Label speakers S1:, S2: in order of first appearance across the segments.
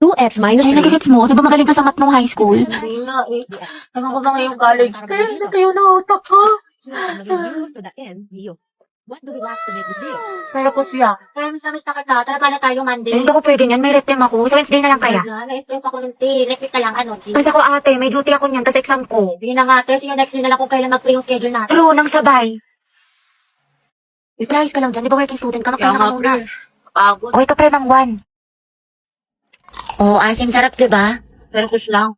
S1: 2x minus
S2: Ay,
S1: 3.
S2: nagigits mo? Di ba magaling ka sa math nung high school?
S3: Hindi nga eh. Ano ko ba ngayong college? Kaya hindi kayo na utak ko.
S1: To the end, you. What do we lack to make this deal?
S3: Pero po siya. Kaya miss na kita. Tara pala tayo Monday.
S2: Hindi ko pwede yan. May red team ako. Sa Wednesday na lang kaya.
S3: May stress ako ng tea. Next week na lang ano, G.
S2: Kasi ako ate, may duty ako niyan. Tapos exam ko.
S3: Sige na nga, kasi yung next year na lang kung kailan mag-free yung schedule natin.
S2: True, nang sabay. I-price ka lang dyan. Di ba working student ka? Magpahinga ka muna.
S3: Pagod.
S2: Okay ka pre ng 1. Oo, asim sarap, di ba?
S3: Pero push lang.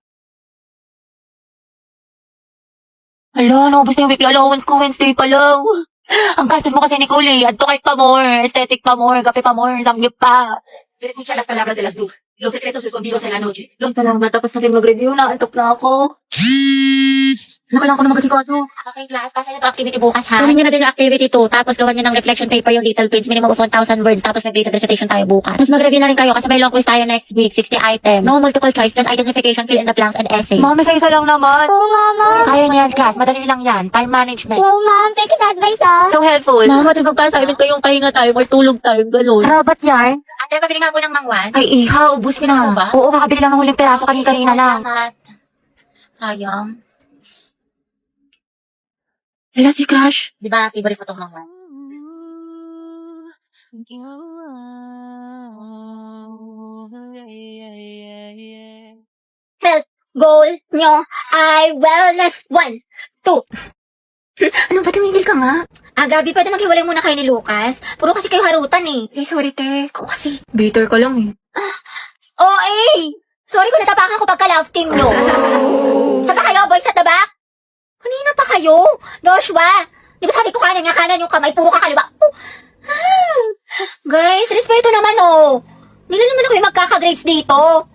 S2: Hala, naubos na yung weekly allowance ko. Wednesday pa lang. Ang gastos mo kasi, Nicole eh. Adto kahit pa more. Aesthetic pa more. Kape pa more. Samgyup pa.
S1: Escucha las palabras de las brujas. Los secretos escondidos en la noche.
S3: Yung talagang matapos natin mag-review na. Antok na ako.
S2: Nakalang ko na magkasikaso.
S3: Okay, class. Pasa niyo to activity bukas, ha?
S2: Gawin niyo na din yung activity 2. Tapos gawan niyo ng reflection paper yung little prints. Minimum of 1,000 words. Tapos nag-graded recitation tayo bukas. Tapos mag-review na rin kayo kasi may long quiz tayo next week. 60 items. No multiple choice. Just identification, fill in the blanks, and essay.
S3: Mami, sa isa lang naman.
S2: Oo, mama. Kaya niya yan, class. Madali lang yan. Time management.
S3: Oo, ma'am. Thank you sa advice, ha?
S2: So helpful.
S3: Mama, di ba pa assignment ko yung pahinga tayo, may tulog tayo, gano'n.
S2: Rabat yarn.
S3: Ate, pabili nga po ng mangwan.
S2: Ay, iha. Ubus ka na.
S3: Ano ba?
S2: Oo, kakabili lang ng huling peraso kanina lang.
S3: Salamat. Sayang.
S2: Hala si Crush.
S3: Di ba, favorite ko tong mangwan? Health goal nyo ay wellness 1, 2.
S2: Ano ba tumigil ka nga?
S3: Gabi, pwede maghiwalay muna kayo ni Lucas. Puro kasi kayo harutan eh.
S2: Eh, sorry te. Ikaw kasi. Bitter ka lang eh.
S3: Oh, eh! Sorry kung natapakan ko pagka-love team, no? Saan ba kayo, boys at the back? Kanina pa kayo? Joshua! Di ba sabi ko kanan yung kamay, puro kakaliwa? Oh. Guys, respeto naman, oh. Nila naman ako yung magkaka-grades dito.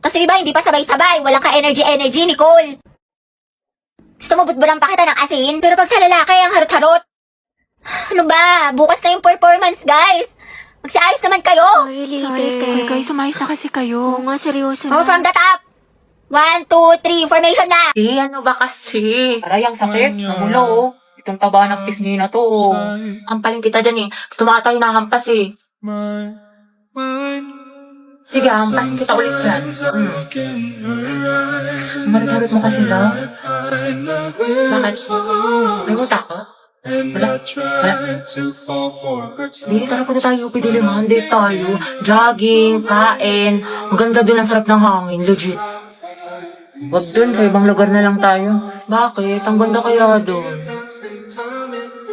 S3: Kasi iba, hindi pa sabay-sabay. Walang ka-energy, Nicole. Gusto mo butburan pa kita ng asin? Pero pag sa lalaki, ang harot-harot. Ano ba? Bukas na yung performance, guys. Magsiayos naman kayo.
S2: Sorry te. Ay, guys, sumayos na kasi kayo.
S3: nga, seryoso Go from the top. 1, 2, 3, formation na.
S4: Eh, ano ba kasi? Aray, ang sakit. Namulo, oh. Itong taba ng pisngi na to, oh. Hampalin kita dyan, eh. Gusto mo ata yung nahampas, eh. Sige, hampasin kita ulit yan. Marit-harit mo kasi, love. Bakit? May muta ka? Wala. Hindi tara punta tayo, pidiliman. Date tayo. Jogging, kain. Ang ganda dun, ang sarap ng hangin. Legit. Wag dun, sa ibang lugar na lang tayo. Bakit? Ang ganda kaya dun.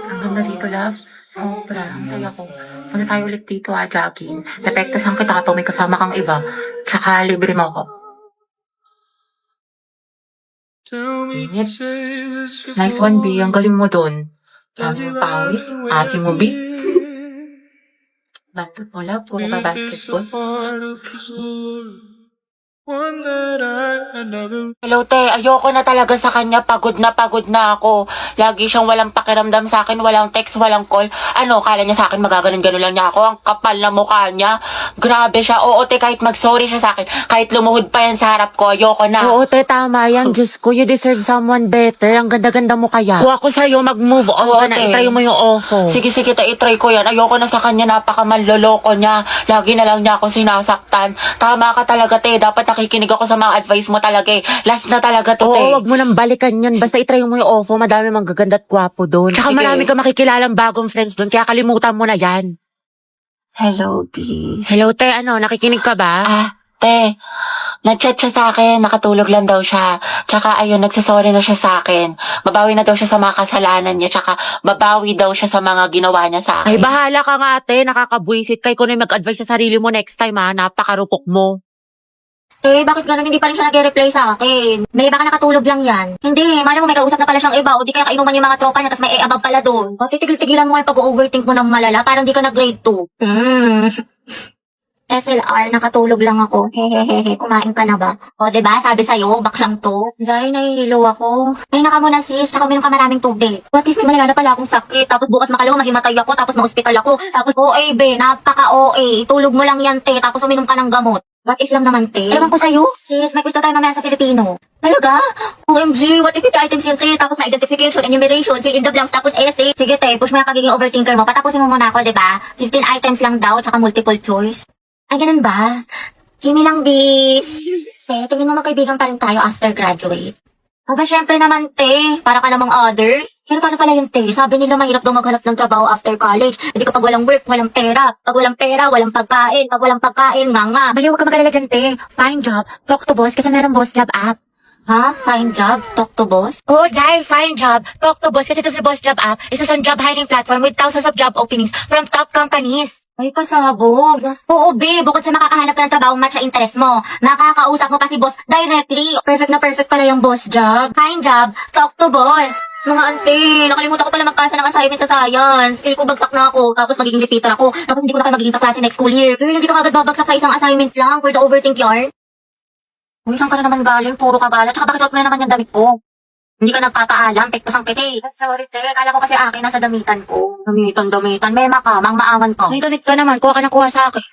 S4: Ang ganda dito, love. Sobra, ang saya ko. Punta tayo ulit dito, jogging. Depektasan kita kapag may kasama kang iba. Tsaka libre mo ako. Init. Nice one, B. Ang galing mo dun. Ang pawis. Asim mo, B. Bantot mo, love. Puro ka basketball.
S2: Hello, te. Ayoko na talaga sa kanya. Pagod na ako. Lagi siyang walang pakiramdam sa akin. Walang text, walang call. Ano, kala niya sa akin magaganon-ganon lang niya ako. Ang kapal na mukha niya. Grabe siya. Oo, te, kahit mag-sorry siya sa akin. Kahit lumuhod pa yan sa harap ko. Ayoko na.
S5: Oo, te, tama yan. Diyos ko, you deserve someone better. Ang ganda-ganda mo kaya.
S2: Kung ako sa'yo, mag-move on
S5: Oo,
S2: ka
S5: na,
S2: na.
S5: itry mo yung ofo.
S2: Sige, te, itry ko yan. Ayoko na sa kanya. Napakamanloloko niya. Lagi na lang niya ako sinasaktan. Tama ka talaga, te. Dapat nakikinig ako sa mga advice mo talaga eh. Last na talaga to, te.
S5: Oo, wag mo nang balikan yan. Basta itry mo yung ofo. Madami manggaganda at gwapo doon. Tsaka
S2: Sige.
S5: marami ka makikilalang bagong friends doon. Kaya kalimutan mo na yan.
S2: Hello, D.
S5: Hello, te. Ano, nakikinig ka ba?
S2: Te, nag-chat siya sa akin, nakatulog lang daw siya. Tsaka ayun, nagsasorry na siya sa akin. Babawi na daw siya sa mga kasalanan niya, tsaka babawi daw siya sa mga ginawa niya sa akin.
S5: Ay, bahala ka nga, te. Nakakabwisit. Kay ko na yung mag-advise sa sarili mo next time, ha. Napakarupok mo.
S3: Eh, bakit ganun hindi pa rin siya nag-reply sa akin? May baka nakatulog lang yan. Hindi, malam mo may kausap na pala siyang iba o di kaya kainuman yung mga tropa niya tapos may above pala doon. O titigil-tigilan mo yung pag-overthink mo ng malala parang di ka nag-grade 2. SLR, nakatulog lang ako. Hehehehe, kumain ka na ba? O, diba? Sabi sa'yo, baklang to. Zay, nahihilo ako. Ay, naka muna sis, tsaka uminom ka maraming tubig. What if may malala na pala akong sakit, tapos bukas makalawa mahimatay ako, tapos ma-hospital ako, tapos OA, be, napaka-OA. Tulog mo lang yan, te, tapos uminom ka ng gamot. What if lang naman, te? Ewan ko sa'yo. Sis, may gusto tayo mamaya sa Filipino. Talaga? OMG, what if 50 items yung te, tapos na identification, enumeration, fill in the blanks, tapos essay. Sige, te, push mo yung pagiging overthinker mo. Patapusin mo muna ako, diba? 15 items lang daw, tsaka multiple choice. Ay, ganun ba? Kimi lang, bis. Tingin mo magkaibigan pa rin tayo after graduate. Aba, syempre naman, te. Para ka namang others. Pero paano pala yun, te? Sabi nila mahirap daw maghanap ng trabaho after college. Hindi kapag walang work, walang pera. Pag walang pera, walang pagkain. Pag walang pagkain, nga. Bayo, huwag ka magalala dyan, te. Find job, talk to boss, kasi meron boss job app. Ha? Find job, talk to boss?
S5: Oh, Jai, find job. Talk to boss kasi ito si Boss Job App. Isa sa job hiring platform with thousands of job openings from top companies.
S3: Ay, pasabog. Oo, be. Bukod sa makakahanap ka ng trabaho match sa interest mo, makakausap mo pa si boss directly. Perfect na perfect pala yung boss job. Find job, talk to boss. Mga ante, nakalimutan ko pala magkasa ng assignment sa science. Feel ko bagsak na ako, tapos magiging repeater ako. Tapos hindi ko na kayo magiging kaklase next school year. Pero hindi ka agad babagsak sa isang assignment lang for the overthink yarn. Uy, saan ka na naman galing? Puro kagalat. Tsaka bakit out mo na naman yung damit ko? Hindi ka nagpapaalam, pektos ang kiti. Sorry, te. Kala ko kasi akin nasa damitan ko. Damitan. Mema ka, mang-maaman ka.
S5: May galit ka naman. Kuha ka ng kuha sa akin.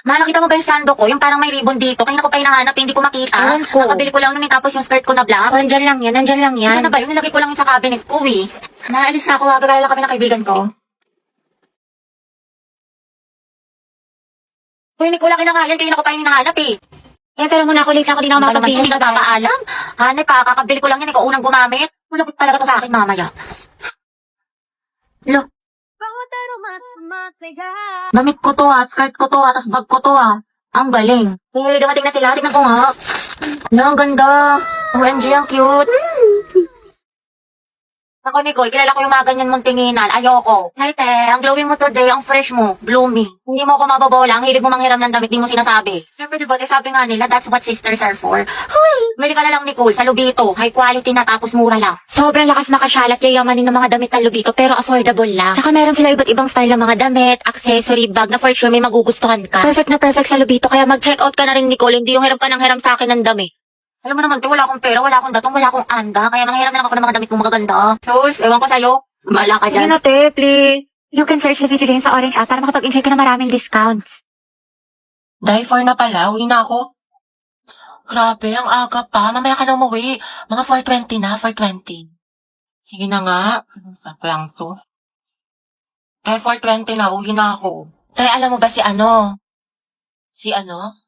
S3: Ma, nakita mo ba yung sando ko? Yung parang may ribbon dito. Kanina ko pa hinahanap, hindi ko makita.
S5: Ewan ko.
S3: Nakabili ko lang nun, tapos yung skirt ko na black.
S5: Nandyan lang yan.
S3: Saan na ba yun? Nilagay ko lang yun sa cabinet ko, eh. Naalis na ako, gagaya lang kami ng kaibigan ko. Uy, hindi ko lang kinakayan, kayo na ko pa yung hinahanap, eh.
S5: Pero muna ako late na ako din ako
S3: Ano naman,
S5: makapagpili.
S3: hindi ka papaalam? Hanay pa, kakabili ko lang yan, ikaw unang gumamit. Malapit talaga to sa akin, mamaya. Lo, damit ko to skirt ko to tas bag ko to Ang galing. Eh, dumating na sila, tignan ko nga. Ang ganda. OMG, ang cute. Ako, Nicole, kilala ko yung mga ganyan mong tinginan. Ayoko. Hey, te, ang glowing mo today, ang fresh mo, blooming. Hindi mo ako mababola, ang hilig mo manghiram ng damit, di mo sinasabi. Siyempre, diba, sabi nga nila, that's what sisters are for. Huy! Mali ka na lang, Nicole, sa Lubito. High quality na, tapos mura lang.
S5: Sobrang lakas makasyalat yayamanin ng mga damit na Lubito pero affordable lang. Saka meron sila iba't ibang style ng mga damit, accessory, bag na for sure may magugustuhan ka. Perfect na perfect sa Lubito kaya mag-check out ka na rin, Nicole. Hindi yung hiram ka ng hiram sa akin ng damit.
S3: Alam mo naman, te, wala akong pera, wala akong datong, wala akong anda, kaya manghiram na lang ako ng mga damit mo magaganda. Sus, ewan ko sa'yo. Mala ka dyan.
S5: te, please.
S3: You can search the Jane sa Orange app para makapag-enjoy ka ng maraming discounts.
S2: Die for na pala, uwi na ako. Grabe, ang aga pa. Mamaya ka na umuwi. Mga 4:20 na, 4:20. Sige na nga. Sako lang to. Kaya 4:20 na, uwi na ako. Kaya alam mo ba si ano? Si ano?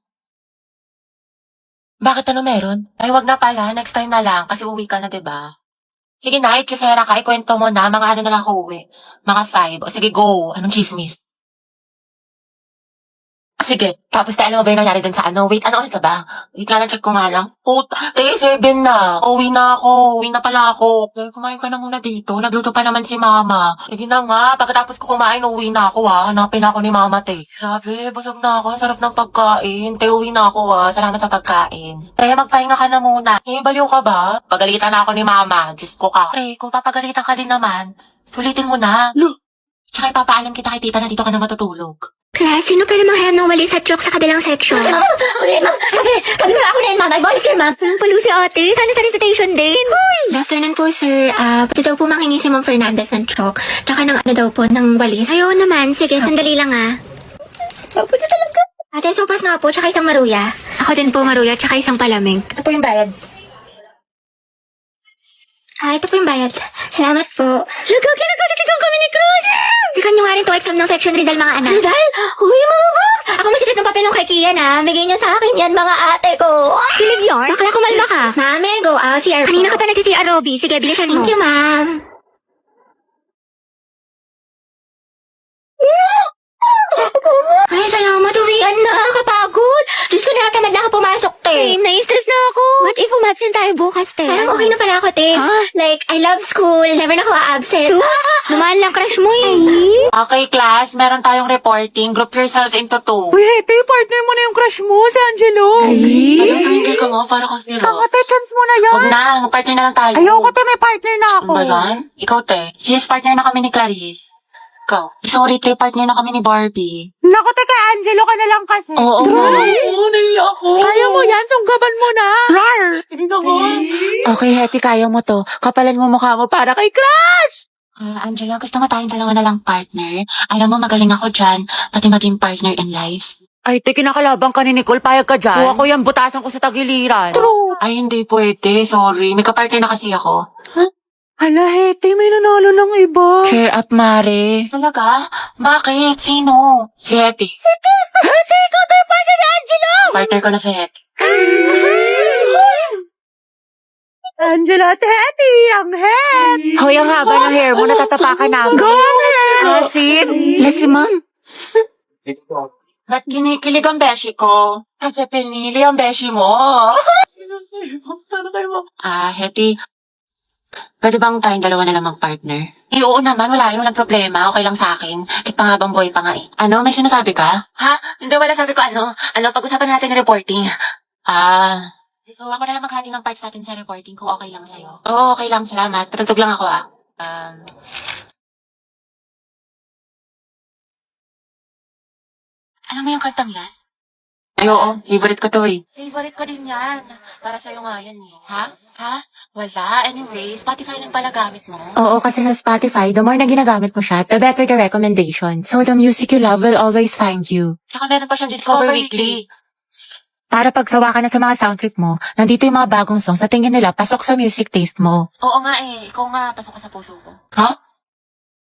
S2: Bakit ano meron? Ay, wag na pala. Next time na lang. Kasi uwi ka na, diba? Sige na, itchusera ka. Ikwento mo na. Mga ano na lang ako uwi. Mga 5. O sige, go. Anong chismis? Sige. Tapos alam mo ba yung nangyari dun sa ano? Wait, ano oras na ba? Wait nga lang, check ko nga lang. Puta, 7 na. Uwi na ako. Uwi na pala ako. Okay, kumain ka na muna dito. Nagluto pa naman si mama. Sige na nga. Pagkatapos ko kumain, uwi na ako Hanapin ako ni mama, te. Grabe, busog na ako. Ang sarap ng pagkain. Te, uwi na ako Salamat sa pagkain. Kaya magpahinga ka na muna. Eh, baliw ka ba? Pagalitan na ako ni mama. Diyos ko ka. Eh, kung papagalitan ka din naman, sulitin mo na. Tsaka ipapaalam kita kay tita na dito ka na matutulog.
S3: Class, sino pwede manghiram ng walis at chok sa kabilang section? Mama, ako na yun, ma'am. Kami na ako na yun, ma'am. I volunteer, ma'am. Saan palo si ate? Sana sa recitation din. Good afternoon po, sir. Pwede daw po manghingi si Ma'am Fernandez ng chok. Tsaka ng ano daw po, ng walis. Ayaw naman. Sige, sandali lang Pwede talaga. Ate, sopas nga po, tsaka isang maruya. Ako din po, maruya, tsaka isang palamig. Ito po yung bayad. Ito po yung bayad. Salamat po. Nagkakilagkakikang kami ni Cruz! Sikan nyo nga rin to exam ng section Rizal, mga anak. Rizal? Uy, mga ba? Ako magsitit ng papel ng kay Kian, Bigay niyo sa akin yan, mga ate ko. Kilig yarn? Bakla kumalma ka. Mami, go out. CR po. Kanina ka pa nagsi-CR, Robby. Sige, bilisan mo. Thank you, ma'am. Ay, salamat. Uwian na. Kapagod. Diyos ko, nakatamad na ako pumasok, te. Same, na-stress na ako. What if umabsent tayo bukas, te? Parang okay na pala ako, te. Like, I love school. Never na ako absent. Naman lang crush mo,
S2: Okay, class. Meron tayong reporting. Group yourselves into 2.
S4: Uy, Hete, partner mo na yung crush mo, si Angelo.
S2: Anong tingin ka mo? Para kasi
S4: Ate, chance mo na yan.
S2: Huwag na. Mag-partner na lang tayo.
S4: Ayoko, te, may partner na ako.
S2: Ano ba yan? Ikaw, te. Sis, partner na kami ni Clarice. Ikaw. Sorry, te. Partner na kami ni Barbie.
S4: Naku, te, kay Angelo ka na lang kasi.
S2: Oo. Naiya ako.
S4: Kaya mo yan, sunggaban mo na.
S2: Hindi naman.
S4: Okay, Hete, kaya mo to. Kapalan mo mukha mo para kay Crush!
S2: Angela, gusto mo tayong dalawa na lang partner? Alam mo, magaling ako dyan. Pati maging partner in life.
S5: Ay, te, kinakalabang ka ni Nicole. Payag ka dyan. Kuha ko yan, butasan ko sa tagiliran.
S4: True.
S2: Ay, hindi pwede. Sorry. May kapartner na kasi ako.
S4: Hala, Hete, may nanalo ng iba.
S2: Cheer up, Mare. Talaga? Bakit? Sino? Si Hetty.
S4: Hete, ikaw tayo partner ni
S2: Partner ko na si Het.
S1: Angela, Teddy, ang head!
S5: Hoy, ang haba ng hair mo, natatapakan namin.
S1: Go ahead!
S5: Asin. Lasi, ma'am.
S2: Ba't kinikilig ang beshi ko? Kasi pinili ang beshi mo. Heti. Pwede bang tayong dalawa na lang mag-partner? Oo naman, walang problema. Okay lang sa akin. Kahit pangabang boy pa nga eh. Ano, may sinasabi ka? Ha? Hindi, wala sabi ko pag-usapan natin ng reporting. So ako na lang maghati ng parts natin sa reporting kung okay lang sa'yo. Oo, okay lang. Salamat. Patugtog lang ako Alam mo yung kantang yan? Ay, oo. Favorite ko to eh. Favorite ko din yan. Para sa'yo nga yan eh. Ha? Wala. Anyway, Spotify lang pala gamit mo.
S5: Oo, kasi sa Spotify, the more na ginagamit mo siya, the better the recommendation. So the music you love will always find you.
S2: Tsaka meron pa siyang Discover Weekly.
S5: Para pagsawa ka na sa mga sound trip mo, nandito yung mga bagong songs sa tingin nila pasok sa music taste mo.
S2: Oo nga eh. Ikaw nga, pasok ka sa puso ko. Ha?